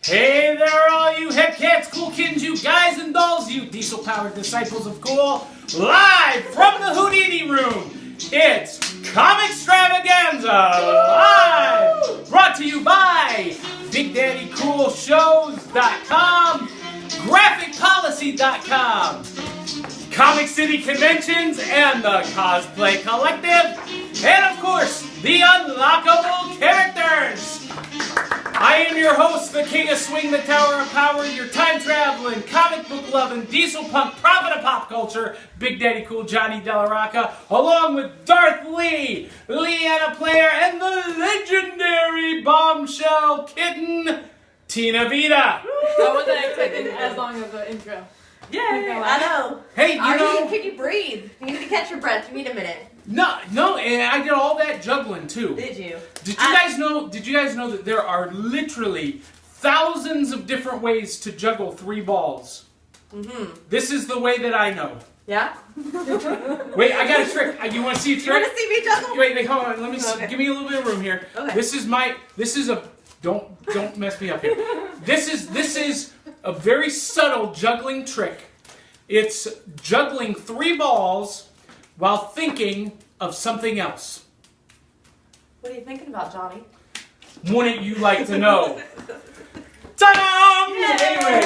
Hey there, all you head cats, cool kittens, you guys and dolls, you diesel-powered disciples of cool, live from the Houdini room. It's Comixstravaganza, live, brought to you by BigDaddyCoolShows.com, GraphicPolicy.com, Comic City Conventions and the Cosplay Collective, and of course, the Unlockable characters. I am your host, the king of swing, the tower of power, your time-traveling, comic book-loving, diesel punk, prophet of pop culture, Big Daddy Cool Johnny Della Rocca, along with Darth Lee, Leanna Player, and the legendary bombshell kitten, Tina Vita. I wasn't expecting as long of an intro. Yeah, I know. Hey, Can you breathe? You need to catch your breath. You need a minute. No, and I did all that juggling too. Did you? Did you guys know that there are literally thousands of different ways to juggle 3 balls? Mm-hmm. This is the way that I know. Yeah? Wait, I got a trick. You want to see a trick? You want to see me juggle? Wait, hold on. Let me give me a little bit of room here. Okay. This is a don't mess me up here. This is a very subtle juggling trick. It's juggling 3 balls while thinking of something else. What are you thinking about, Johnny? Wouldn't you like to know? Ta-da! Anyway,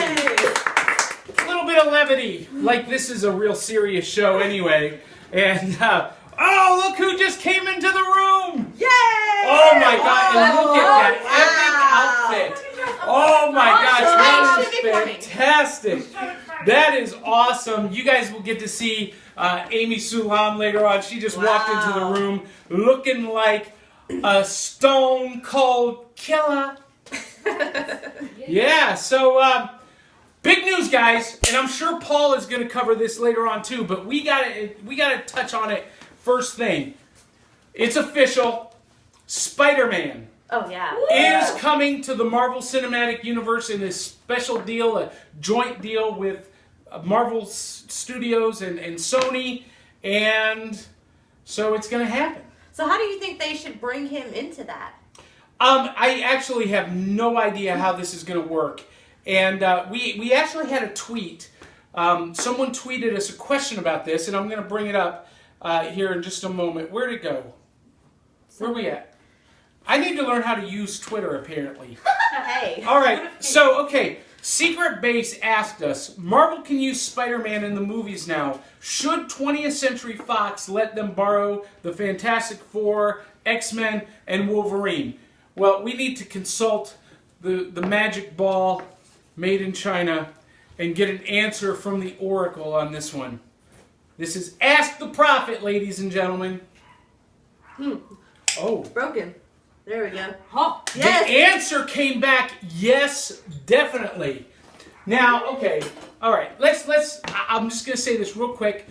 a little bit of levity, like this is a real serious show anyway. And, oh, look who just came into the room! Yay! Oh my god, and look at that epic outfit. Oh my gosh, that is fantastic. That is awesome. You guys will get to see Amy Sulam later on. She just walked into the room looking like a stone cold killer. Yeah, so big news, guys, and I'm sure Paul is going to cover this later on too, but we gotta touch on it first thing. It's official. Spider-Man is coming to the Marvel Cinematic Universe in a special deal, a joint deal with Marvel Studios and Sony, and so it's going to happen. So how do you think they should bring him into that? I actually have no idea how this is going to work, and we actually had a tweet. Someone tweeted us a question about this, and I'm going to bring it up here in just a moment. Where'd it go? Where are we at? I need to learn how to use Twitter, apparently. Hey. All right, so, okay. Secret Base asked us, Marvel can use Spider-Man in the movies now. Should 20th Century Fox let them borrow the Fantastic Four, X-Men, and Wolverine? Well, we need to consult the magic ball made in China and get an answer from the Oracle on this one. This is Ask the Prophet, ladies and gentlemen. Oh. Broken. There we go. Oh, yes. The answer came back, yes, definitely. Now, okay, all right, I'm just going to say this real quick.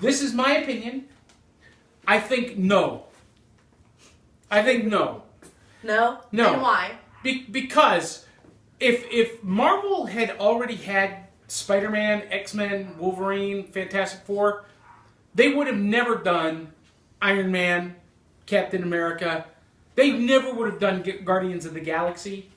This is my opinion. I think no. I think no. No? No. And why? Because if Marvel had already had Spider-Man, X-Men, Wolverine, Fantastic Four, they would have never done Iron Man, Captain America. They never would have done Guardians of the Galaxy.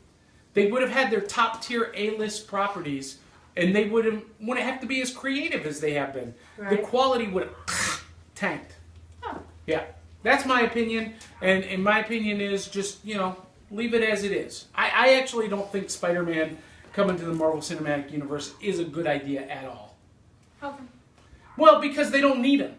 They would have had their top-tier A-list properties, and they wouldn't have to be as creative as they have been. Right. The quality would have tanked. Oh. Yeah, that's my opinion, and my opinion is just, leave it as it is. I actually don't think Spider-Man coming to the Marvel Cinematic Universe is a good idea at all. okay. Well, because they don't need him.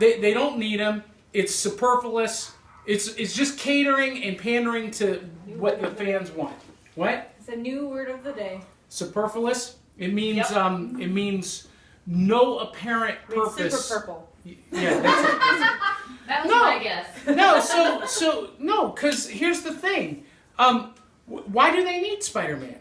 They don't need him. It's superfluous. It's just catering and pandering to what the fans want. What? It's a new word of the day. Superfluous. It means it means no apparent purpose. Super purple. Yeah, that's it. That was my guess. No, because here's the thing. Why do they need Spider-Man?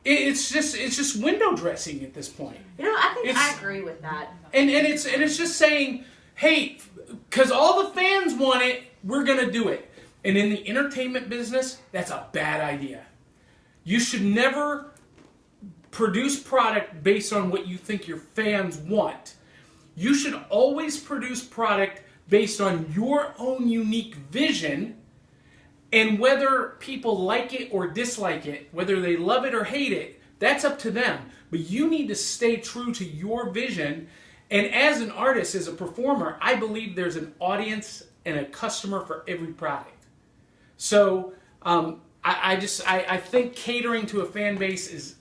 It's just window dressing at this point. I think I agree with that. And it's just saying, hey, because all the fans want it, we're going to do it. And in the entertainment business, that's a bad idea. You should never produce product based on what you think your fans want. You should always produce product based on your own unique vision And whether people like it or dislike it, whether they love it or hate it, that's up to them. But you need to stay true to your vision. And as an artist, as a performer, I believe there's an audience and a customer for every product. So I think catering to a fan base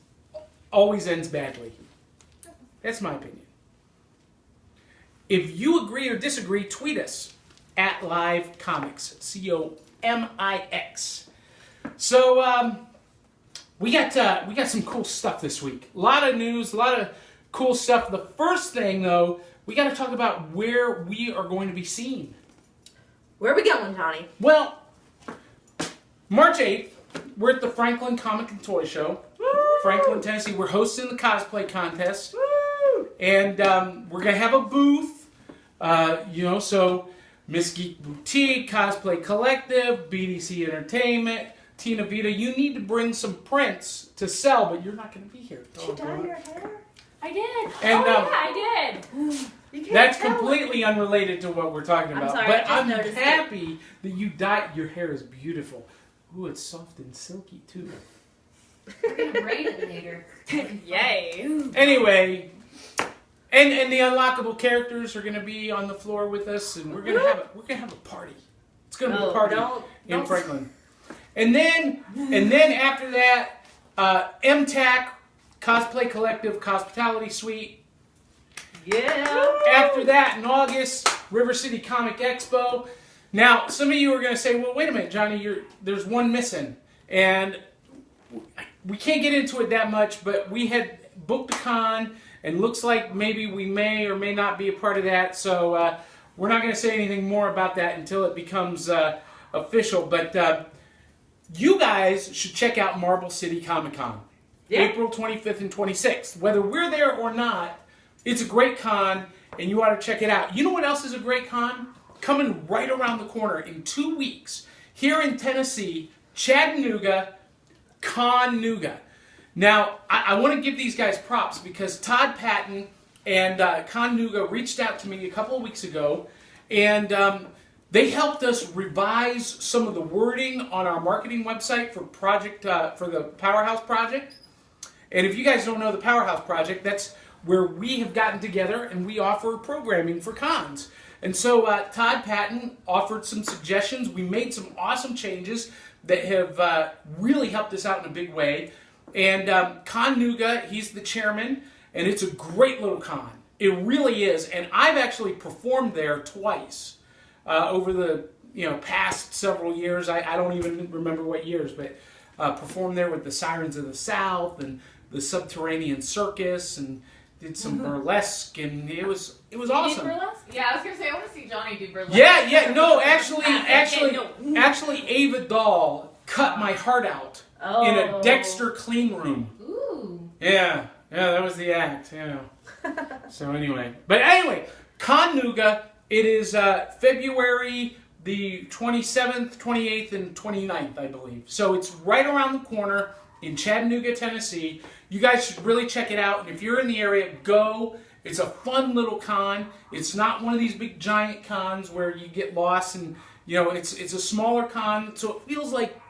always ends badly. That's my opinion. If you agree or disagree, tweet us at Live Comics, COMIX. So we got some cool stuff this week. A lot of news, a lot of cool stuff. The first thing, though, we got to talk about where we are going to be seen. Where are we going, Johnny? Well, March 8th, we're at the Franklin Comic and Toy Show. Woo! Franklin, Tennessee. We're hosting the cosplay contest. Woo! And we're going to have a booth. So Miss Geek Boutique, Cosplay Collective, BDC Entertainment, Tina Vita. You need to bring some prints to sell, but you're not going to be here. Did you dye your hair? I did. And, I did. That's completely unrelated to what we're talking about. Sorry, but I'm noticed happy that you dyed. Your hair is beautiful. Ooh, it's soft and silky too. We're gonna braid it later. Yay! Anyway, and the unlockable characters are gonna be on the floor with us, and we're gonna have a party. It's gonna be a party in Franklin. And then after that, MTAC, Cosplay Collective, Hospitality Suite. Yeah. After that, in August, River City Comic Expo. Now, some of you are going to say, well, wait a minute, Johnny, there's one missing. And we can't get into it that much, but we had booked a con, and looks like maybe we may or may not be a part of that. So we're not going to say anything more about that until it becomes official. But you guys should check out Marble City Comic Con, April 25th and 26th. Whether we're there or not, it's a great con, and you ought to check it out. You know what else is a great con? Coming right around the corner in 2 weeks, here in Tennessee, Chattanooga, Con-Nooga. Now, I want to give these guys props because Todd Patton and Con-Nooga reached out to me a couple of weeks ago, and they helped us revise some of the wording on our marketing website for the Powerhouse Project. And if you guys don't know the Powerhouse Project, that's where we have gotten together and we offer programming for cons. And so Todd Patton offered some suggestions. We made some awesome changes that have really helped us out in a big way. And Con-Nooga, he's the chairman, and it's a great little con. It really is. And I've actually performed there twice over the past several years. I don't even remember what years, but performed there with the Sirens of the South and the Subterranean Circus, and did some burlesque, and it was awesome. Burlesque? Yeah, I was gonna say I want to see Johnny do burlesque. Yeah. No, actually, Ava Dahl cut my heart out in a Dexter clean room. Ooh. Yeah, that was the act. Yeah. So anyway, Con-Nooga. It is February the 27th, 28th, and 29th, I believe. So it's right around the corner in Chattanooga, Tennessee. You guys should really check it out. And if you're in the area, go. It's a fun little con. It's not one of these big giant cons where you get lost, and it's a smaller con, so it feels like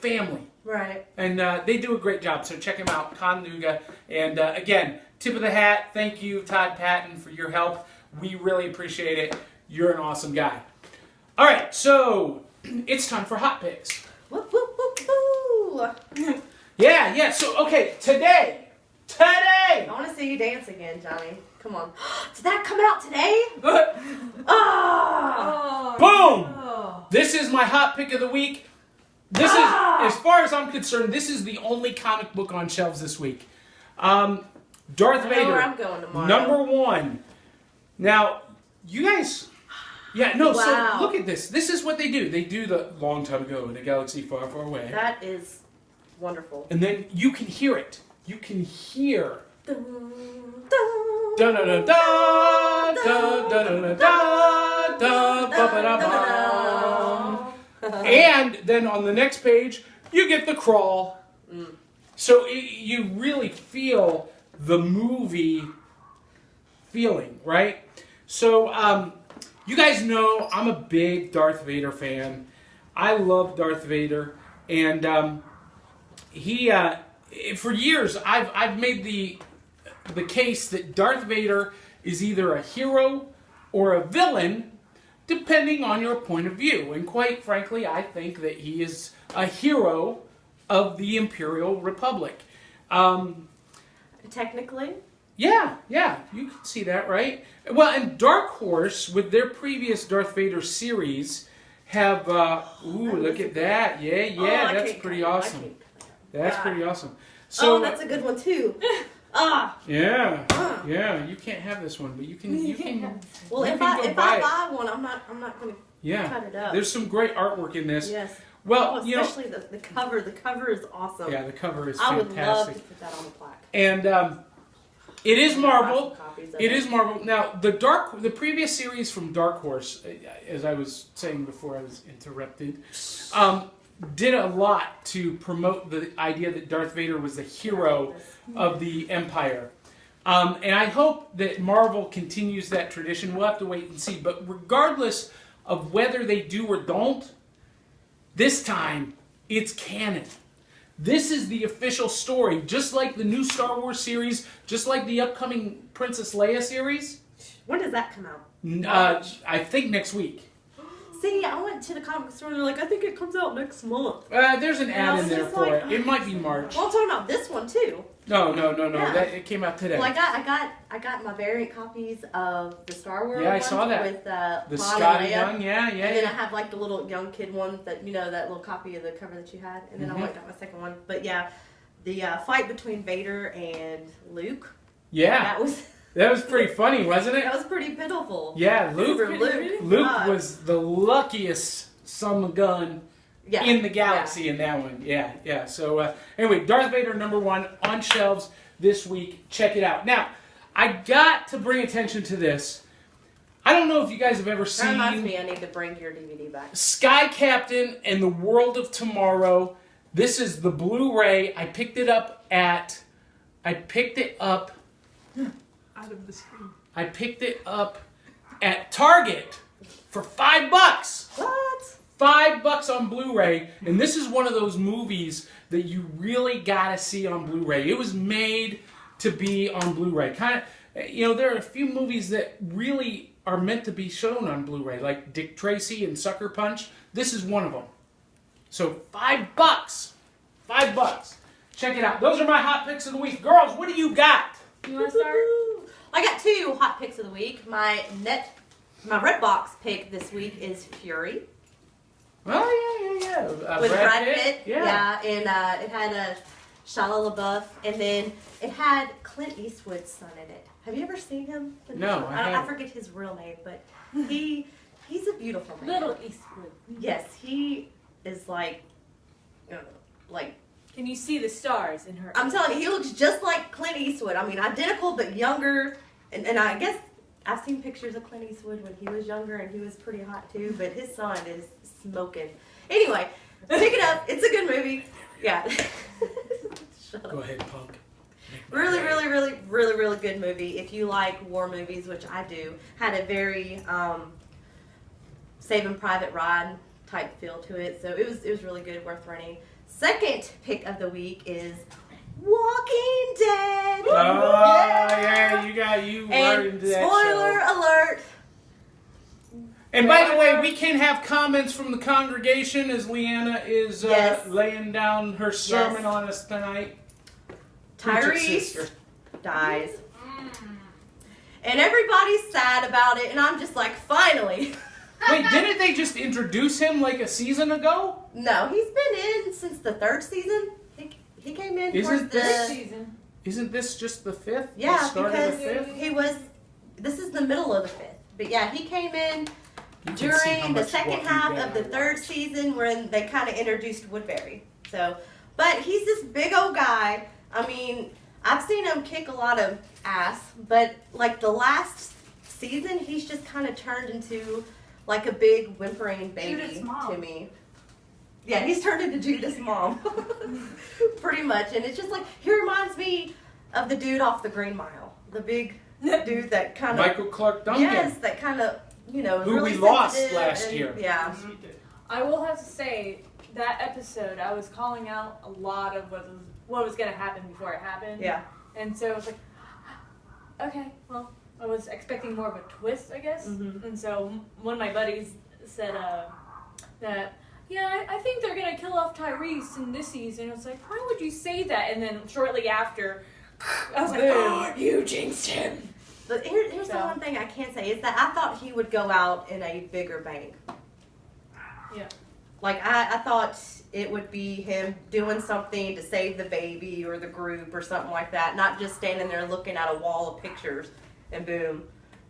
family. Right. And they do a great job. So check them out, Con-Nooga. And again, tip of the hat. Thank you, Todd Patton, for your help. We really appreciate it. You're an awesome guy. All right, so it's time for hot picks. Whoop, whoop, whoop, whoop. Yeah. So, okay, today. I want to see you dance again, Johnny. Come on. Did that come out today? Boom! Oh. This is my hot pick of the week. This is, as far as I'm concerned, this is the only comic book on shelves this week. Darth I know Vader, where I'm going tomorrow. number 1. Now, you guys... Yeah, no, Wow. So look at this. This is what they do. They do the long time ago in a galaxy far, far away. That is wonderful. And then you can hear it. You can hear. Dun, Dun dun dun dun dun dun dun dun dun ba ba da. And then on the next page, you get the crawl. So you really feel the movie feeling, right? So you guys know I'm a big Darth Vader fan. I love Darth Vader, and he for years I've made the case that Darth Vader is either a hero or a villain, depending on your point of view. And quite frankly, I think that he is a hero of the Imperial Republic. Technically. Yeah, you can see that, right? Well, and Dark Horse, with their previous Darth Vader series, have, look at that. Yeah, that's pretty awesome. That's pretty awesome. So, that's a good one, too. Yeah, you can't have this one, but you can. Well, if I buy one, I'm not going to cut it up. There's some great artwork in this. Yes. Well, especially the cover. The cover is awesome. Yeah, the cover is I fantastic. would love to put that on the plaque. And it is Marvel. It is Marvel. Now, the previous series from Dark Horse, as I was saying before I was interrupted, did a lot to promote the idea that Darth Vader was the hero of the Empire. And I hope that Marvel continues that tradition. We'll have to wait and see. But regardless of whether they do or don't, this time it's canon. This is the official story, just like the new Star Wars series, just like the upcoming Princess Leia series. When does that come out? I think next week. See, I went to the comic store and they're like, I think it comes out next month. There's an ad in there for it. It might be March. Well, I'm talking about this one too. No. Yeah. It came out today. Well, I got my variant copies of the Star Wars. Yeah, I saw that. With the Han Scotty and Leia. Young, yeah. And then I have like the little young kid one that that little copy of the cover that you had. And then I went and got my second one. But yeah, the fight between Vader and Luke. Yeah. That was pretty funny, wasn't it? That was pretty pitiful. Yeah, Luke was the luckiest son of a gun in the galaxy in that one. Yeah. So anyway, Darth Vader #1 on shelves this week. Check it out. Now, I got to bring attention to this. I don't know if you guys have ever seen... That reminds me, I need to bring your DVD back. Sky Captain and the World of Tomorrow. This is the Blu-ray. I picked it up out of the screen. I picked it up at Target for $5. What? $5 on Blu-ray, and this is one of those movies that you really gotta see on Blu-ray. It was made to be on Blu-ray. Kind of, there are a few movies that really are meant to be shown on Blu-ray, like Dick Tracy and Sucker Punch. This is one of them. So $5. $5. Check it out. Those are my hot picks of the week. Girls, what do you got? You want to start? I got 2 hot picks of the week. My Redbox pick this week is Fury. Oh, yeah. With Brad Pitt. Yeah. And it had a Shia LaBeouf, and then it had Clint Eastwood's son in it. Have you ever seen him? No, I forget his real name, but he's a beautiful man. Little Eastwood. Yes, he is like. Can you see the stars in her? I'm telling you, he looks just like Clint Eastwood. I mean, identical but younger. And I guess I've seen pictures of Clint Eastwood when he was younger, and he was pretty hot too. But his son is smoking. Anyway, pick it up. It's a good movie. Yeah. Go ahead, punk. Really, really, really, really, really good movie. If you like war movies, which I do, had a very Saving Private Ryan type feel to it. So it was really good, worth renting. Second pick of the week is Walking Dead. Oh, yeah, you were into that spoiler show. alert. And by the way, we can have comments from the congregation as Leanna is laying down her sermon on us tonight. Tyrese dies. And everybody's sad about it, and I'm just like, finally. Wait, didn't they just introduce him like a season ago? No, he's been in since the 3rd season. He came in towards the 3rd season. Isn't this just the 5th? Yeah, the because of the 5th? he was. This is the middle of the 5th. But yeah, he came in during the second half of the 3rd season when they kind of introduced Woodbury. So, but he's this big old guy. I mean, I've seen him kick a lot of ass, but like the last season, he's just kind of turned into like a big whimpering baby to me. Yeah, he's turned into Judith's mom. Pretty much. And it's just like, he reminds me of the dude off the Green Mile. The big dude that kind of... Michael Clark Duncan. Yes, that kind of, who really we lost sensitive last year. Yeah. I will have to say that episode, I was calling out a lot of what was going to happen before it happened. Yeah. And so I was like, okay, well, I was expecting more of a twist, I guess. Mm-hmm. And so one of my buddies said that, yeah, I think they're going to kill off Tyrese in this season. I was like, why would you say that? And then shortly after, I was like, oh, you jinxed him. But here's the one thing I can say is that I thought he would go out in a bigger bang. Yeah. Like, I thought it would be him doing something to save the baby or the group or something like that, not just standing there looking at a wall of pictures and boom.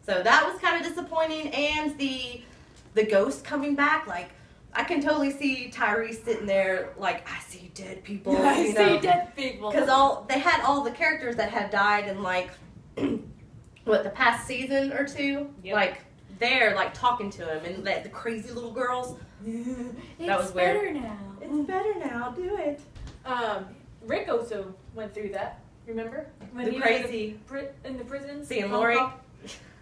So that was kind of disappointing. And the ghost coming back, like, I can totally see Tyrese sitting there like, I see dead people. I see dead people. Because they had all the characters that had died in, like, the past season or two? Yep. Like, they're, like, talking to him. And the crazy little girls. That was weird. It's better now. It's better now. Do it. Rick also went through that. Remember? When The he crazy. was in the prison. Seeing phone Lori. call.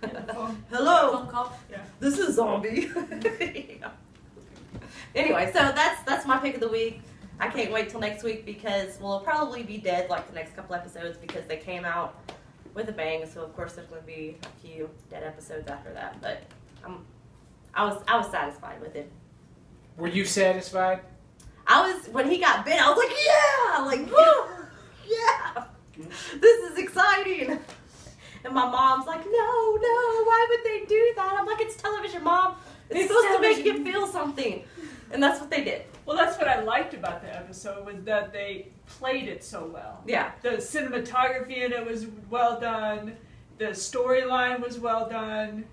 Yeah, Hello. phone call. Yeah. This is Zombie. Yeah. Anyway, so that's my pick of the week. I can't wait till next week because we'll probably be dead like the next couple episodes because they came out with a bang. So of course there's going to be a few dead episodes after that. But I was satisfied with it. Were you satisfied? When he got bit, I was like, yeah, yeah, this is exciting. And my mom's like, no, why would they do that? I'm like, it's television, Mom. It's supposed to make you feel something. And that's what they did. Well, that's what I liked about the episode was that they played it so well. Yeah. The cinematography in it was well done. The storyline was well done.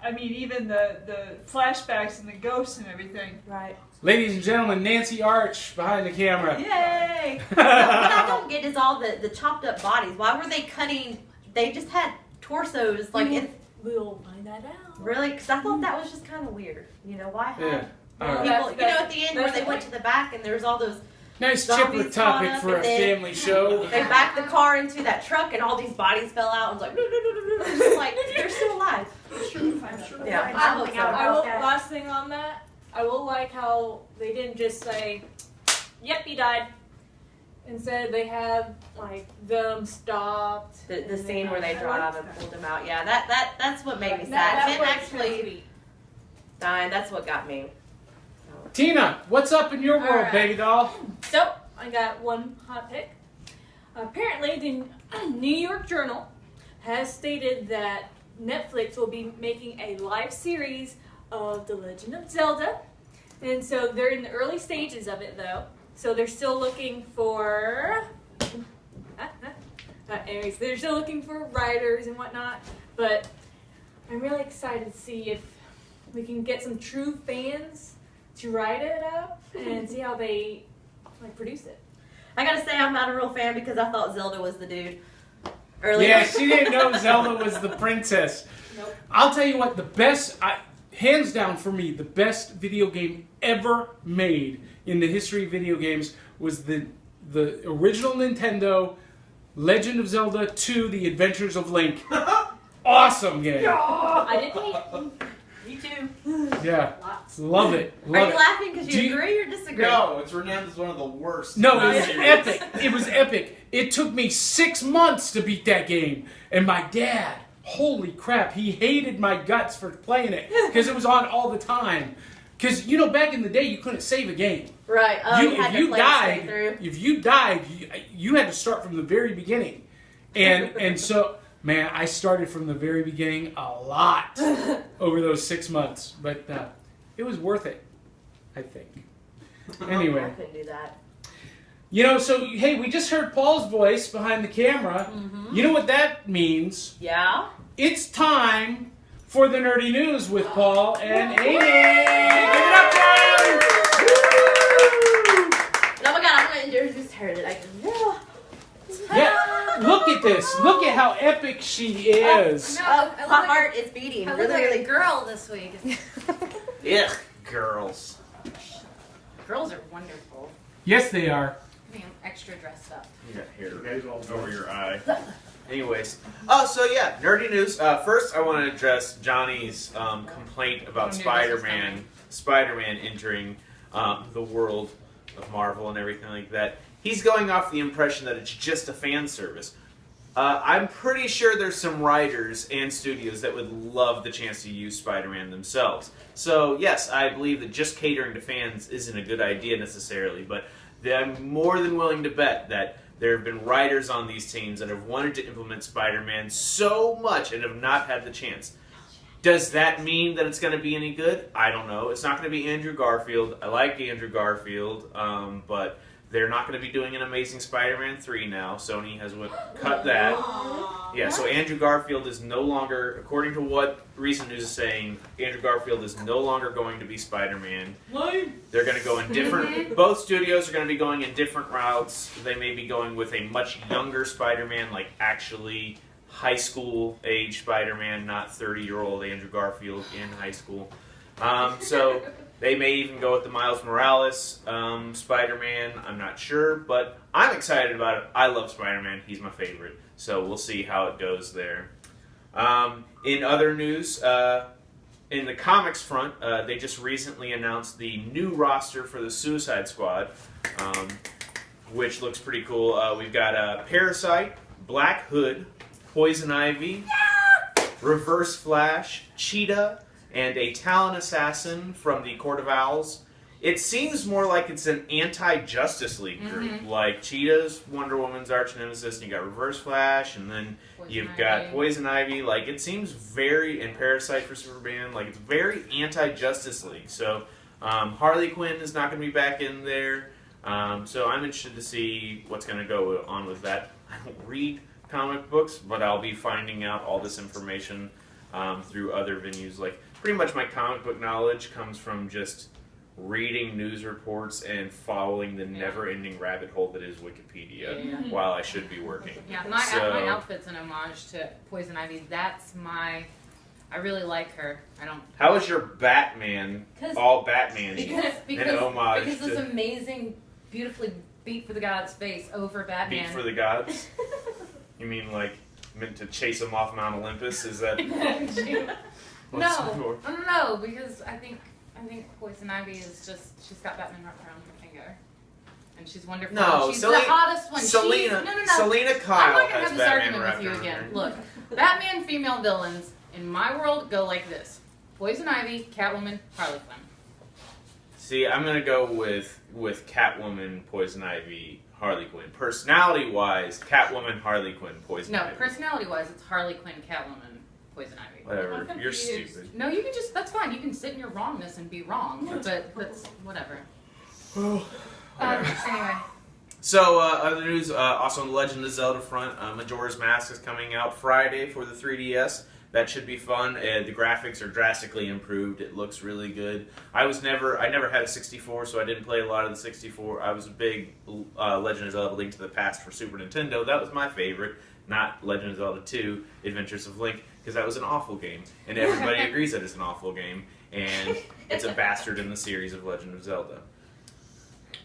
I mean, even the flashbacks and the ghosts and everything. Right. Ladies and gentlemen, Nancy Arch behind the camera. Yay! What I don't get is all the chopped up bodies. Why were they cutting? They just had torsos. Like, We'll find that out. really? Because I thought that was just kind of weird. You know, why have Yeah. people, That's- at the end where they went to the back and there's all those, Nice Zombies chipper topic caught up for a and then- family show. they backed the car into that truck and all these bodies fell out. I was like, it's just like, they're still alive. Yeah, I hope so. Last thing on that, I will like how they didn't just say, yep, he died. Instead, they have, like, them stopped. The scene where they drive and pulled him out. Yeah, that's what made me sad. That Him was actually sweet. dying, that's what got me. Tina, what's up in your world, Alright. baby doll? So, I got one hot pick. Apparently, the New York Journal has stated that Netflix will be making a live series of The Legend of Zelda. And so they're in the early stages of it, though. So they're still looking for... anyways, they're still looking for writers and whatnot. But I'm really excited to see if we can get some true fans to write it up and see how they produce it. I gotta say, I'm not a real fan because I thought Zelda was the dude. Earlier. Yeah, she didn't know Zelda was the princess. Nope. I'll tell you what, hands down for me, the best video game ever made in the history of video games was the original Nintendo Legend of Zelda 2: The Adventures of Link. Awesome game. I did hate Me too. Yeah. lots. Love it. Are Love you it. laughing because Do you you- agree or disagree? No, it's renowned as one of the worst. No, it was series. epic. It was epic. It took me 6 months to beat that game. And my dad, holy crap, he hated my guts for playing it. Because it was on all the time. Because, back in the day, you couldn't save a game. Right. Oh, you had to play it straight through. If you died, you had to start from the very beginning. And so, man, I started from the very beginning a lot over those 6 months. But it was worth it, I think. I Anyway. couldn't do that. So, hey, we just heard Paul's voice behind the camera. Mm-hmm. You know what that means? Yeah. It's time for the Nerdy News with Paul and Amy. Give it up, guys! Oh my god, I'm gonna introduce her today. Yeah, look at this. Look at how epic she is. No, Oh, I look my like heart is beating I look really, like really. a girl this week. Ugh, girls. Girls are wonderful. Yes, they are. I mean, extra dressed up. You got hair over your eye. Anyways, so yeah, nerdy news. First, I want to address Johnny's complaint about I knew this was Spider-Man Spider-Man entering the world of Marvel and everything like that, he's going off the impression that it's just a fan service. I'm pretty sure there's some writers and studios that would love the chance to use Spider-Man themselves. So yes, I believe that just catering to fans isn't a good idea necessarily, but I'm more than willing to bet that there have been writers on these teams that have wanted to implement Spider-Man so much and have not had the chance. Does that mean that it's going to be any good? I don't know. It's not going to be Andrew Garfield. I like Andrew Garfield, but they're not going to be doing an Amazing Spider-Man 3 now. Sony has cut that. Yeah, so Andrew Garfield is no longer, according to what Recent News is saying, Andrew Garfield is no longer going to be Spider-Man. They're going to go in different, both studios are going to be going in different routes. They may be going with a much younger Spider-Man, like actually high school age Spider-Man, not 30-year-old Andrew Garfield in high school. So they may even go with the Miles Morales Spider-Man. I'm not sure, but I'm excited about it. I love Spider-Man. He's my favorite. So we'll see how it goes there. In other news, in the comics front, they just recently announced the new roster for the Suicide Squad, which looks pretty cool. We've got Parasite, Black Hood, Poison Ivy, Reverse Flash, Cheetah, and a Talon Assassin from the Court of Owls. It seems more like it's an anti-Justice League group. Like Cheetah's Wonder Woman's arch nemesis, and you got Reverse Flash, and then you've got Poison Ivy. Like, it seems very, and Parasite for Superman, like it's very anti-Justice League. So Harley Quinn is not going to be back in there. So I'm interested to see what's going to go on with that. I don't read comic books, but I'll be finding out all this information through other venues. Like, pretty much my comic book knowledge comes from just reading news reports and following the never-ending rabbit hole that is Wikipedia while I should be working. Yeah, my outfit's an homage to Poison Ivy. That's my... I really like her. I don't... How is your Batman all Batman-y? Because this amazing, beautifully beat for the gods face over Batman. Beat for the gods? You mean like meant to chase him off Mount Olympus? Is that... No, because I think Poison Ivy is just, she's got Batman wrapped around her finger. And she's wonderful. No, she's the hottest one. Selena Kyle I'm not going to has have this Batman argument wrapped with you around again. her. Look, Batman female villains in my world go like this. Poison Ivy, Catwoman, Harley Quinn. See, I'm going to go with Catwoman, Poison Ivy, Harley Quinn. Personality-wise, Catwoman, Harley Quinn, Poison Ivy. No, personality-wise, it's Harley Quinn, Catwoman, Poison Ivy. Whatever, you're stupid. No, you can just, that's fine. You can sit in your wrongness and be wrong, but that's whatever. Anyway. So, other news, also on the Legend of Zelda front, Majora's Mask is coming out Friday for the 3DS. That should be fun. The graphics are drastically improved. It looks really good. I never had a 64, so I didn't play a lot of the 64. I was a big Legend of Zelda Link to the Past for Super Nintendo. That was my favorite, not Legend of Zelda 2, Adventures of Link, because that was an awful game. And everybody agrees that it's an awful game, and it's a bastard in the series of Legend of Zelda.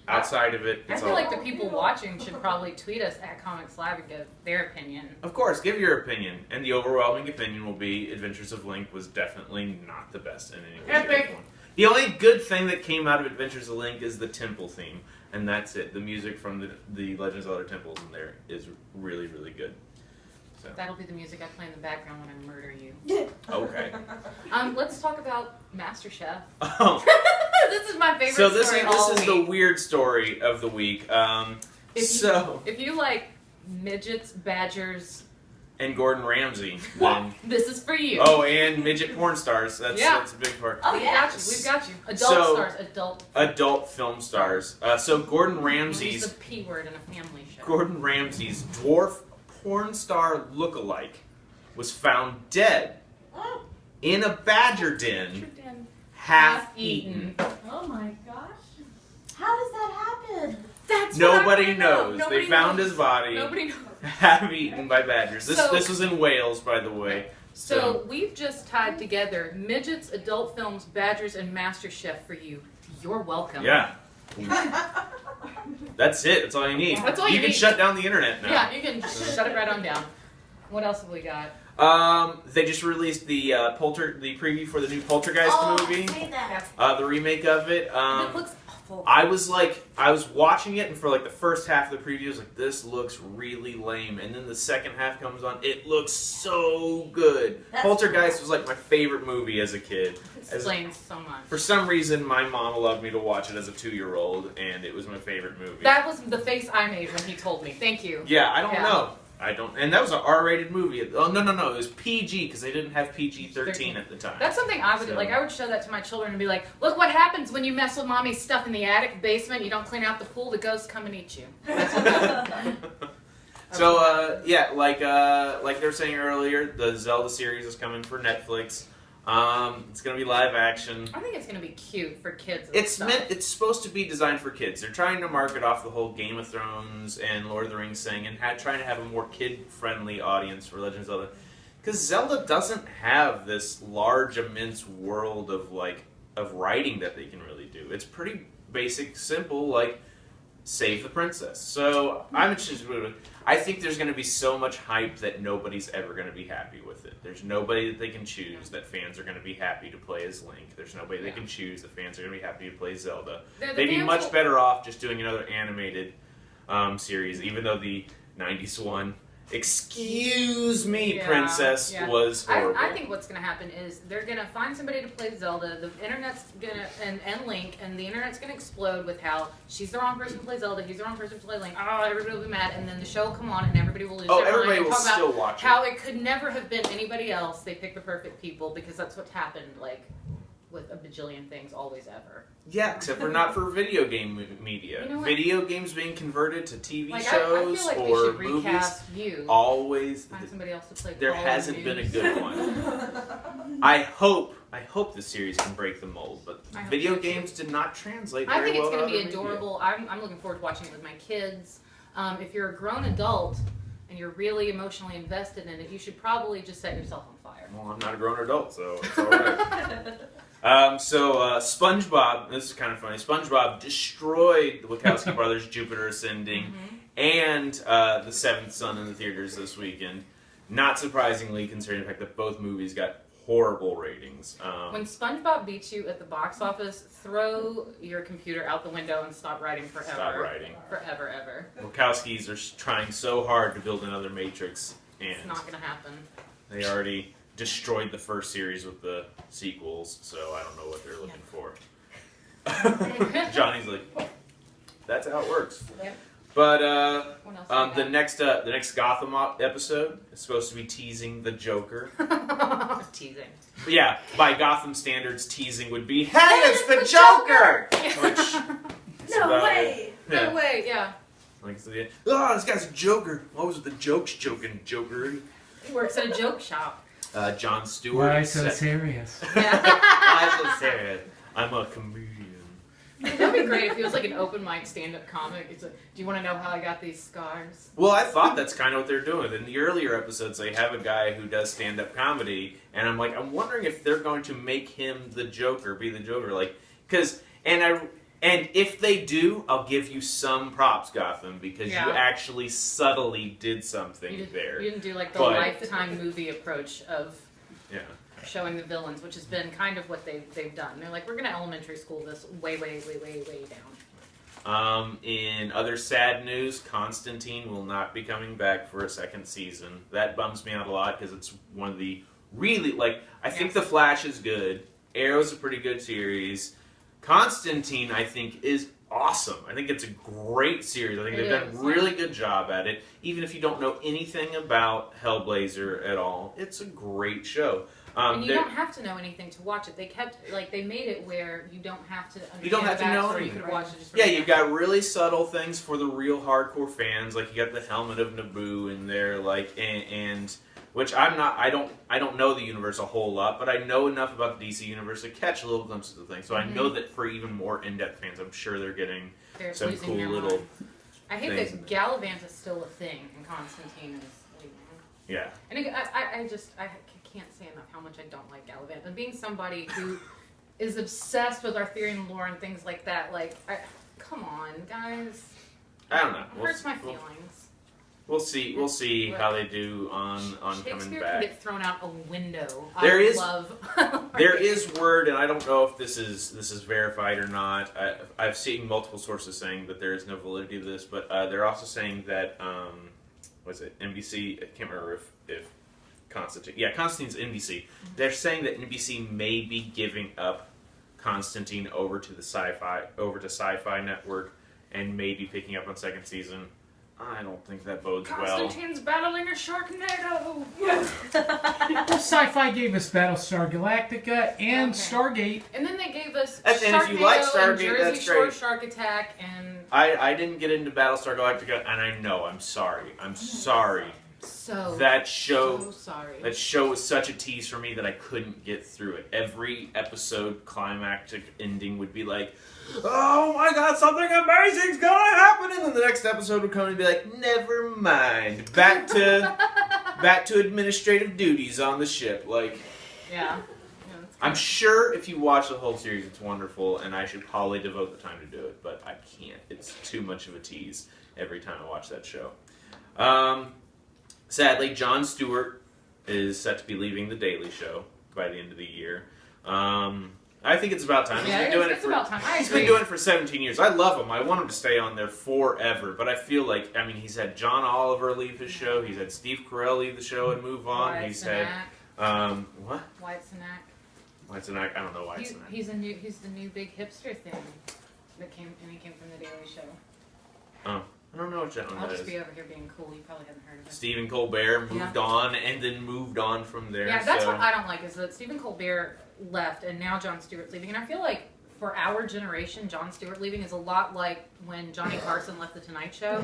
Outside of it, it's I feel like the people watching should probably tweet us at Comics Lab and give their opinion. Of course, give your opinion. And the overwhelming opinion will be Adventures of Link was definitely not the best in any way. Epic! The only good thing that came out of Adventures of Link is the temple theme. And that's it. The music from the Legend of Zelda temples in there is really, really good. So. That'll be the music I play in the background when I murder you. Okay. Let's talk about MasterChef. Oh. This is my favorite So this story is the weird story of the week. If you like midgets, badgers, and Gordon Ramsay, then this is for you. Oh, and midget porn stars. That's a big part. Oh, yeah. We've got you. Adult film stars. So Gordon Ramsay's Use the P word in a family show. Gordon Ramsay's dwarf porn star lookalike was found dead in a badger den, half eaten. Oh my gosh. How does that happen? That's Nobody knows. They found his body. Nobody knows. Half eaten by badgers. This was in Wales, by the way. So we've just tied together midgets, adult films, badgers, and MasterChef for you. You're welcome. Yeah. That's it. That's all you need. That's all you can need. shut down the internet now. Yeah, you can shut it right on down. What else have we got? They just released the the preview for the new Poltergeist movie. Say that. The remake of it. It looks awful. I was watching it, and for like the first half of the preview, I was like, this looks really lame. And then the second half comes on, it looks so good. Poltergeist was like my favorite movie as a kid. It explains so much. For some reason, my mom allowed me to watch it as a 2-year-old, and it was my favorite movie. That was the face I made when he told me. Thank you. Yeah, I don't know. And that was an R-rated movie. Oh, no, it was PG, because they didn't have PG-13 at the time. That's something I would, I would show that to my children and be like, look what happens when you mess with mommy's stuff in the attic, basement, you don't clean out the pool, the ghosts come and eat you. That's what happens. So, like they were saying earlier, the Zelda series is coming for Netflix. It's gonna be live action. I think it's gonna be cute for kids. It's supposed to be designed for kids. They're trying to market off the whole Game of Thrones and Lord of the Rings thing, and trying to have a more kid-friendly audience for Legend of Zelda. Because Zelda doesn't have this large, immense world of writing that they can really do. It's pretty basic, simple, like save the princess. So I'm interested. I think there's going to be so much hype that nobody's ever going to be happy with it. There's nobody that they can choose that fans are going to be happy to play as Link. There's nobody they can choose that fans are going to be happy to play Zelda. They'd be much better off just doing another animated series, even though the 90s one, excuse me, princess, was horrible. I think what's going to happen is they're going to find somebody to play Zelda, the internet's going to, and Link, and the internet's going to explode with how she's the wrong person to play Zelda, he's the wrong person to play Link, everybody will be mad, and then the show will come on and everybody will lose their mind. Everybody will still watch it. How it could never have been anybody else, they picked the perfect people, because that's what's happened, with a bajillion things, always ever. Yeah, except for not for video game media. You know what? Video games being converted to TV I shows feel like we or should movies. Recast you. Always. Find somebody else to play. There hasn't been a good one. I hope the series can break the mold, but video games did not translate very well. I think it's going to be adorable. I'm looking forward to watching it with my kids. If you're a grown adult and you're really emotionally invested in it, you should probably just set yourself on fire. Well, I'm not a grown adult, so it's all right. SpongeBob, this is kind of funny, SpongeBob destroyed the Wachowski brothers' Jupiter Ascending and The Seventh Son in the theaters this weekend. Not surprisingly, considering the fact that both movies got horrible ratings. When SpongeBob beats you at the box office, throw your computer out the window and stop writing forever. Stop writing. Forever, ever. Wachowskis are trying so hard to build another Matrix, and it's not going to happen. They already destroyed the first series with the sequels, so I don't know what they're looking for. Johnny's like, that's how it works. Yep. But the next Gotham episode is supposed to be teasing the Joker. Teasing. But yeah, by Gotham standards, teasing would be, hey, it's the Joker! Which, no way! No way, yeah. Like, so this guy's a Joker. What was the jokes joking, Joker? He works at a joke shop. John Stewart. Why so serious? Why so serious? I'm a comedian. That'd be great if he was like an open mic stand-up comic. It's like, do you want to know how I got these scars? Well, I thought that's kind of what they're doing. In the earlier episodes, they have a guy who does stand-up comedy, and I'm like, I'm wondering if they're going to make him the Joker, be the Joker, and if they do, I'll give you some props, Gotham, because you actually subtly did something there. You didn't do like the Lifetime movie approach of showing the villains, which has been kind of what they've done. They're like, we're going to elementary school this way down. In other sad news, Constantine will not be coming back for a second season. That bums me out a lot because it's one of the really, I think The Flash is good. Arrow's a pretty good series. Constantine, I think, is awesome. I think it's a great series. I think they've done a really good job at it. Even if you don't know anything about Hellblazer at all, it's a great show. And you don't have to know anything to watch it. They made it where you don't have to understand you don't have to know anything. You could watch it just you've got really subtle things for the real hardcore fans. Like you got the helmet of Naboo in there, and which I don't know the universe a whole lot, but I know enough about the DC universe to catch little glimpses of things. So I know that for even more in-depth fans, I'm sure they're getting some cool little. I hate that Gallivant is still a thing, and Constantine is leaving. Yeah. And I can't say enough how much I don't like Gallivant. And being somebody who is obsessed with Arthurian lore and things like that, come on, guys. I don't know. It hurts my feelings. We'll see how they do on coming Shakespeare back. can get thrown out a window. There is love. there is word, and I don't know if this is verified or not. I've seen multiple sources saying that there is no validity to this, but they're also saying that was it NBC? I can't remember if Constantine. Yeah, Constantine's NBC. They're saying that NBC may be giving up Constantine over to Sci-Fi Network, and maybe picking up on second season. I don't think that bodes well. Constantine's battling a Sharknado. Well, Sci-Fi gave us Battlestar Galactica and Stargate. And then they gave us And if you like Sharknado and Stargate, Jersey that's Shore great. Shark Attack and I didn't get into Battlestar Galactica, and I know I'm sorry. I'm sorry. That show was such a tease for me that I couldn't get through it. Every episode climactic ending would be like, oh my god, something amazing's gonna happen, and then the next episode would come and be like, never mind. Back to administrative duties on the ship. Like, yeah. I'm sure if you watch the whole series, it's wonderful, and I should probably devote the time to do it, but I can't. It's too much of a tease every time I watch that show. Sadly, Jon Stewart is set to be leaving The Daily Show by the end of the year. I think it's about time. Yeah, it's about time. He's been doing it for 17 years. I love him. I want him to stay on there forever. But I feel like, I mean, he's had John Oliver leave his show. He's had Steve Carell leave the show and move on. Wyatt He's Cenac. had what? Wyatt Cenac. Wyatt Cenac? I don't know Wyatt Cenac. He's the new big hipster thing that came from The Daily Show. Oh, I don't know what that one I'll is. just be over here being cool. You probably haven't heard of it. Stephen Colbert moved on and then moved on from there. Yeah, that's what I don't like is that Stephen Colbert left and now Jon Stewart's leaving. And I feel like for our generation, Jon Stewart leaving is a lot like when Johnny Carson left The Tonight Show.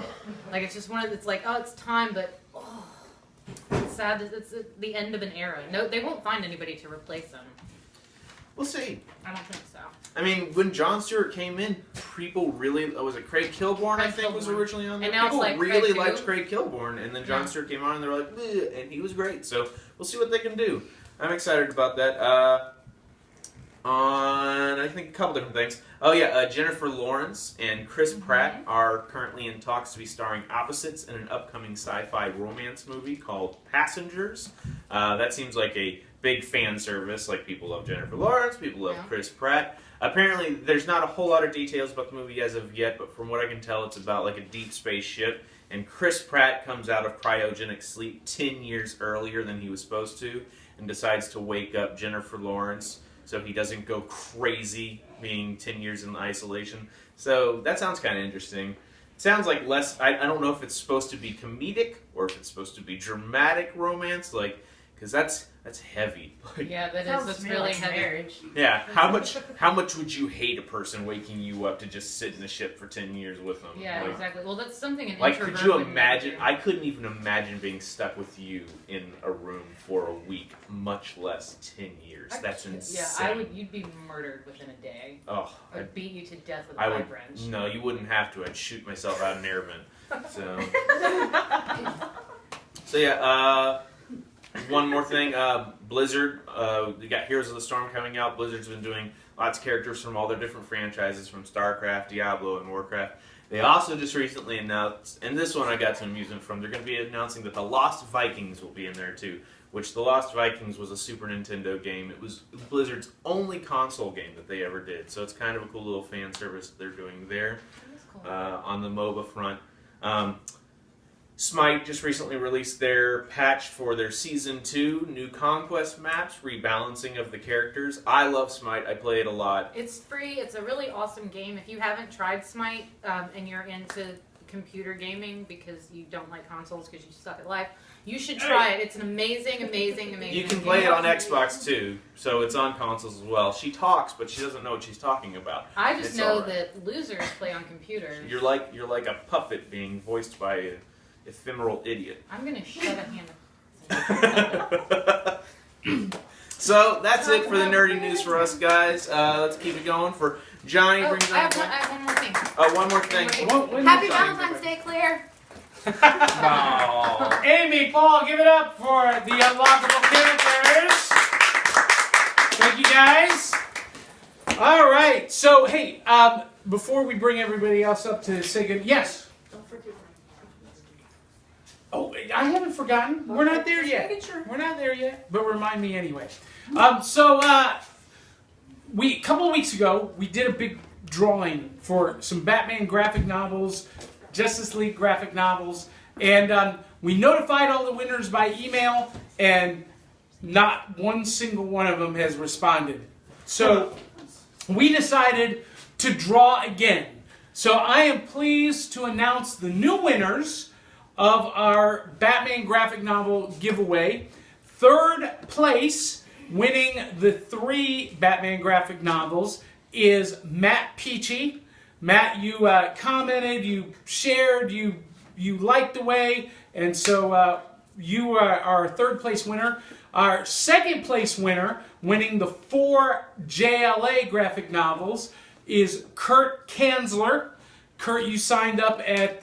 Like it's just it's like, oh, it's time, but it's sad that it's the end of an era. No, they won't find anybody to replace him. We'll see. I don't think so. I mean, when Jon Stewart came in, people really... was it Craig Kilborn, I think, was originally on there? And now people it's like really Craig liked Craig Kilborn, and then Jon Stewart came on, and they were like, bleh, and he was great. So, we'll see what they can do. I'm excited about that. I think a couple different things. Oh, yeah, Jennifer Lawrence and Chris Pratt are currently in talks to be starring opposites in an upcoming sci-fi romance movie called Passengers. That seems like a big fan service. Like, people love Jennifer Lawrence, people love Chris Pratt. Apparently, there's not a whole lot of details about the movie as of yet, but from what I can tell, it's about like a deep space ship, and Chris Pratt comes out of cryogenic sleep 10 years earlier than he was supposed to, and decides to wake up Jennifer Lawrence so he doesn't go crazy being 10 years in isolation. So that sounds kind of interesting. It sounds like less, I don't know if it's supposed to be comedic or if it's supposed to be dramatic romance, like, because that's heavy. Like, yeah, that's really heavy. Marriage. yeah, how much would you hate a person waking you up to just sit in a ship for 10 years with them? Yeah, like, exactly. Well, that's something an like, introvert could you would imagine? never do. I couldn't even imagine being stuck with you in a room for a week, much less 10 years. That's insane. Yeah, you'd be murdered within a day. Oh, I'd beat you to death with a I pipe would. wrench. No, you wouldn't have to. I'd shoot myself out an airman. So yeah. One more thing, Blizzard, we got Heroes of the Storm coming out. Blizzard's been doing lots of characters from all their different franchises, from StarCraft, Diablo, and Warcraft. They also just recently announced, and this one I got some amusement from, they're going to be announcing that the Lost Vikings will be in there too, which the Lost Vikings was a Super Nintendo game. It was Blizzard's only console game that they ever did, so it's kind of a cool little fan service that they're doing there. That's cool. On the MOBA front. Smite just recently released their patch for their Season 2, new conquest maps, rebalancing of the characters. I love Smite. I play it a lot. It's free. It's a really awesome game. If you haven't tried Smite and you're into computer gaming because you don't like consoles because you suck at life, you should try it. It's an amazing, amazing, amazing You can game. play it on Xbox too, so it's on consoles as well. She talks, but she doesn't know what she's talking about. I just It's know all right. that losers play on computers. You're like a puppet being voiced by an ephemeral idiot. I'm going to shove a hand. So that's it for the nerdy news for us, guys. Let's keep it going. For Johnny, brings I on. have one more thing. Oh, one more thing. Happy Valentine's Day, Claire. Oh. Amy, Paul, give it up for the Unlockable characters. Thank you, guys. All right. So, hey, before we bring everybody else up to say good, yes. Don't forget. I haven't forgotten. We're not there yet. making sure. We're not there yet, but remind me anyway. We a couple of weeks ago, we did a big drawing for some Batman graphic novels, Justice League graphic novels, and we notified all the winners by email, and not one single one of them has responded. So we decided to draw again. So I am pleased to announce the new winners of our Batman graphic novel giveaway. Third place, winning the 3 Batman graphic novels, is Matt Peachy. Matt, you commented, you shared, you liked the way, and so you are our third place winner. Our second place winner, winning the 4 JLA graphic novels, is Kurt Kanzler. Kurt, you signed up at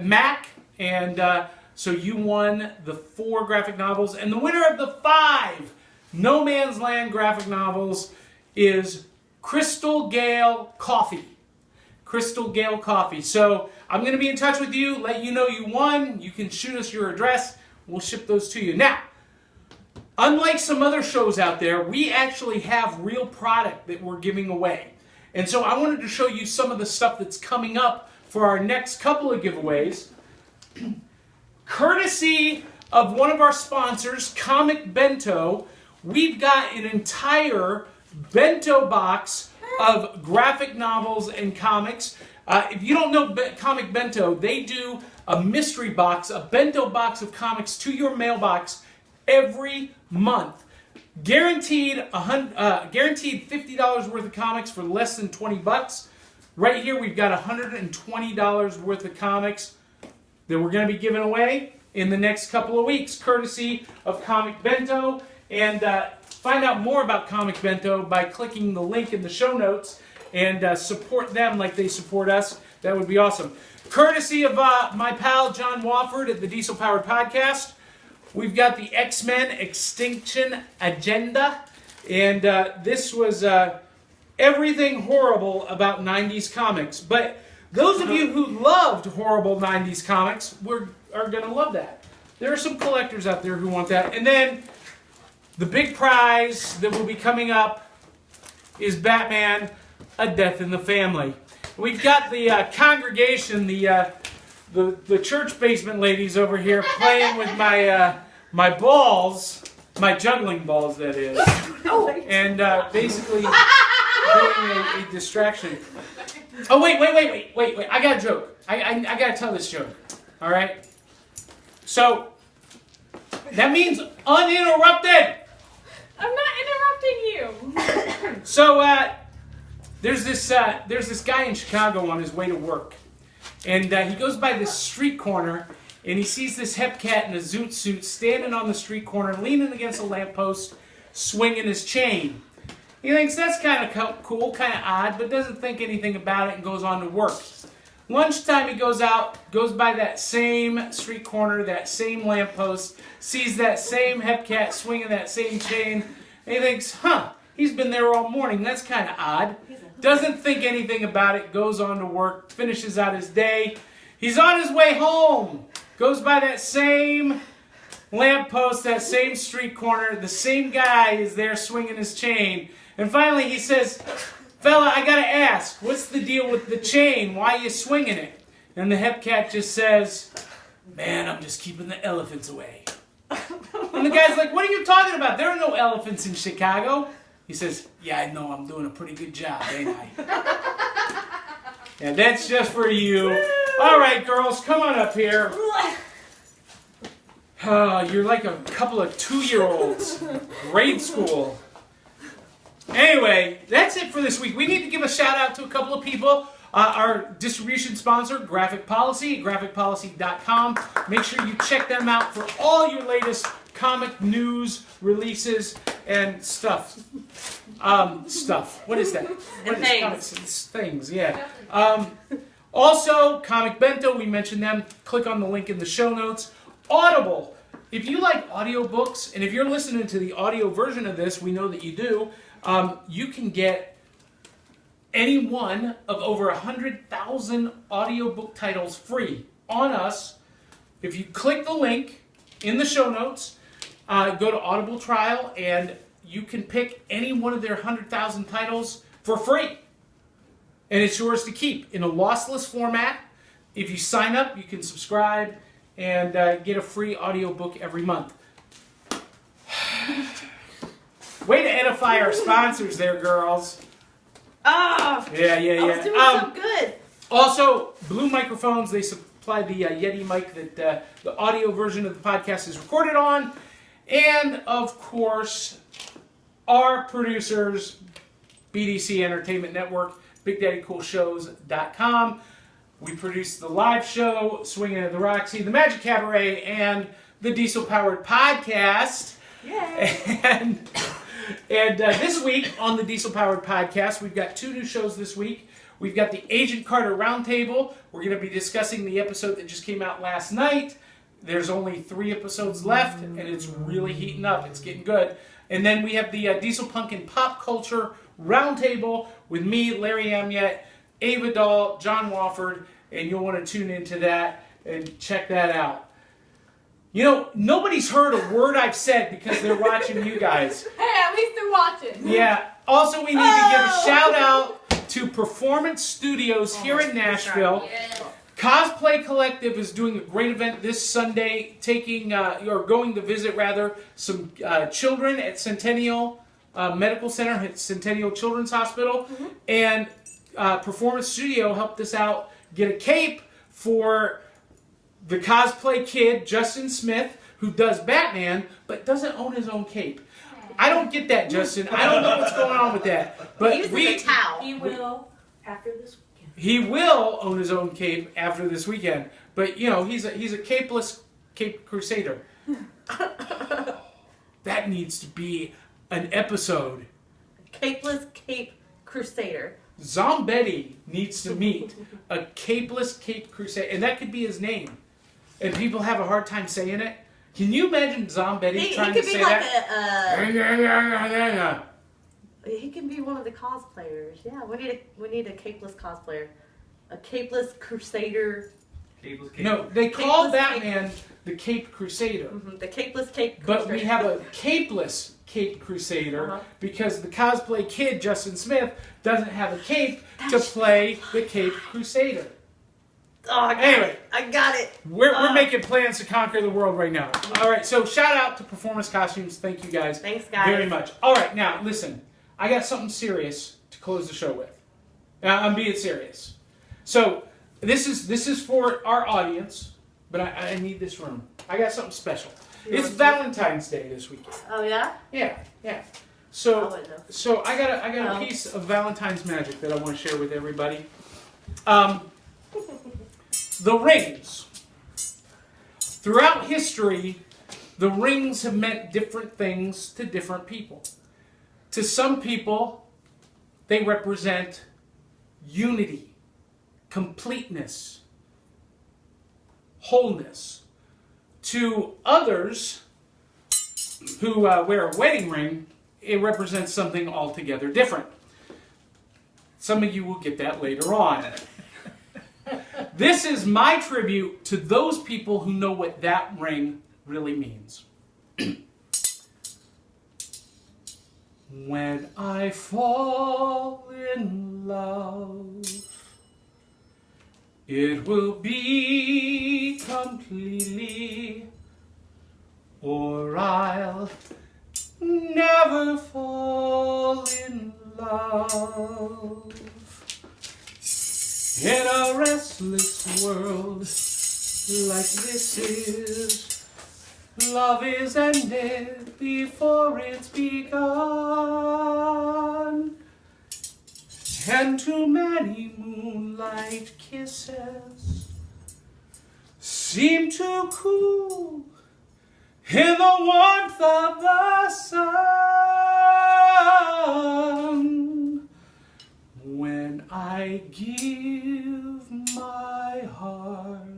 MAC, and so you won the 4 graphic novels. And the winner of the 5 No Man's Land graphic novels is Crystal Gale Coffee. Crystal Gale Coffee. So I'm going to be in touch with you, let you know you won. You can shoot us your address. We'll ship those to you. Now, unlike some other shows out there, we actually have real product that we're giving away. And so I wanted to show you some of the stuff that's coming up for our next couple of giveaways. Courtesy of one of our sponsors, Comic Bento, we've got an entire bento box of graphic novels and comics. If you don't know Comic Bento, they do a mystery box, a bento box of comics to your mailbox every month. Guaranteed $50 worth of comics for less than 20 bucks. Right here we've got $120 worth of comics that we're going to be giving away in the next couple of weeks, courtesy of Comic Bento. And find out more about Comic Bento by clicking the link in the show notes and support them like they support us. That would be awesome. Courtesy of my pal John Wofford at the Diesel Powered Podcast, we've got the X-Men Extinction Agenda. And this was everything horrible about 90s comics. But those of you who loved horrible 90s comics are going to love that. There are some collectors out there who want that. And then the big prize that will be coming up is Batman, A Death in the Family. We've got the congregation, the church basement ladies over here playing with my balls, my juggling balls, that is, and basically being a distraction. Oh, wait, I got a joke. I got to tell this joke, all right? So, that means uninterrupted. I'm not interrupting you. So there's this guy in Chicago on his way to work, and he goes by this street corner, and he sees this hep cat in a zoot suit standing on the street corner, leaning against a lamppost, swinging his chain. He thinks that's kind of cool, kind of odd, but doesn't think anything about it and goes on to work. Lunchtime, he goes by that same street corner, that same lamppost, sees that same hep cat swinging that same chain, and he thinks, he's been there all morning, that's kind of odd. Doesn't think anything about it, goes on to work, finishes out his day. He's on his way home, goes by that same lamppost, that same street corner, the same guy is there swinging his chain, and finally he says, "Fella, I gotta ask, what's the deal with the chain? Why are you swinging it?" And the hep cat just says, "Man, I'm just keeping the elephants away." And the guy's like, "What are you talking about? There are no elephants in Chicago." He says, "Yeah, I know, I'm doing a pretty good job, ain't I?" And that's just for you. All right, girls, come on up here. You're like a couple of 2-year-olds, grade school. Anyway, that's it for this week. We need to give a shout out to a couple of people. Our distribution sponsor, Graphic Policy, graphicpolicy.com. Make sure you check them out for all your latest comic news, releases, and stuff. What is that? What is comics? Things, yeah. Also, Comic Bento, we mentioned them. Click on the link in the show notes. Audible. If you like audiobooks, and if you're listening to the audio version of this, we know that you do, you can get any one of over 100,000 audiobook titles free on us If you click the link in the show notes, go to Audible Trial, and you can pick any one of their 100,000 titles for free. And it's yours to keep in a lossless format. If you sign up, you can subscribe and get a free audiobook every month. Way to edify our sponsors there, girls. Oh, Yeah. I was doing so good. Also, Blue Microphones, they supply the Yeti mic that the audio version of the podcast is recorded on. And, of course, our producers, BDC Entertainment Network, BigDaddyCoolShows.com. We produce the live show, Swinging at the Roxy, the Magic Cabaret, and the Diesel Powered Podcast. Yay! And this week on the Diesel Powered Podcast, we've got 2 new shows this week. We've got the Agent Carter Roundtable. We're going to be discussing the episode that just came out last night. There's only 3 episodes left, and it's really heating up. It's getting good. And then we have the Diesel Punk and Pop Culture Roundtable with me, Larry Amyette, Ava Dahl, John Wofford, and you'll want to tune into that and check that out. You know, nobody's heard a word I've said because they're watching you guys. Hey, at least they're watching. Yeah. Also, we need to give a shout out to Performance Studios here in Nashville. Yeah. Cosplay Collective is doing a great event this Sunday, going to visit some children at Centennial Medical Center, at Centennial Children's Hospital, and Performance Studio helped us out get a cape for the cosplay kid, Justin Smith, who does Batman, but doesn't own his own cape. I don't get that, Justin. I don't know what's going on with that. But He uses a towel. He will after this weekend. He will own his own cape after this weekend. But, you know, he's a capeless cape crusader. That needs to be an episode. Capeless Cape Crusader. Zombetti needs to meet a capeless cape crusader. And that could be his name. And people have a hard time saying it. Can you imagine Zombetti trying to say that? He can be one of the cosplayers. Yeah, we need a capeless cosplayer. A capeless crusader. No, they call Capeless Batman the Cape Crusader. The capeless cape crusader. But we have a capeless Cape Crusader because the cosplay kid, Justin Smith, doesn't have a cape to play the Cape Crusader. Oh, I got it. We're making plans to conquer the world right now. All right, so shout out to Performance Costumes. Thank you guys. Thanks, guys. Very much. All right, now listen. I got something serious to close the show with. I'm being serious. So this is for our audience, but I need this room. I got something special. It's Valentine's Day this weekend. Oh yeah? Yeah. So I wouldn't know. so I got a piece of Valentine's magic that I want to share with everybody. The rings. Throughout history, the rings have meant different things to different people. To some people, they represent unity, completeness, wholeness. To others who wear a wedding ring, it represents something altogether different. Some of you will get that later on. This is my tribute to those people who know what that ring really means. When I fall in love, it will be completely, or I'll never fall in love. In a restless world like this is, love is ended before it's begun. And too many moonlight kisses seem to cool in the warmth of the sun. When I give my heart,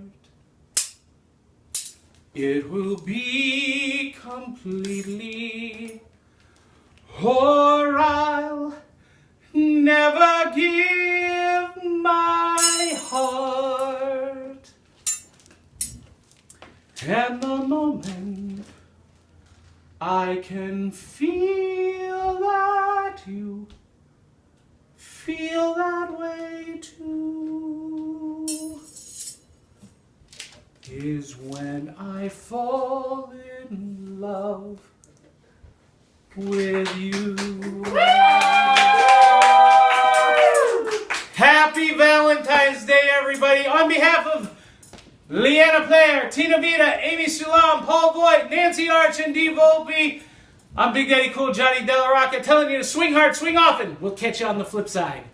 it will be completely, or I'll never give my heart. And the moment I can feel that you feel that way too is when I fall in love with you. Happy Valentine's Day, everybody. On behalf of Leanna Player, Tina Vita, Amy Sulam, Paul Voigt, Nancy Arch, and Dee Volpe, I'm Big Daddy Cool Johnny Della Rocca telling you to swing hard, swing often. We'll catch you on the flip side.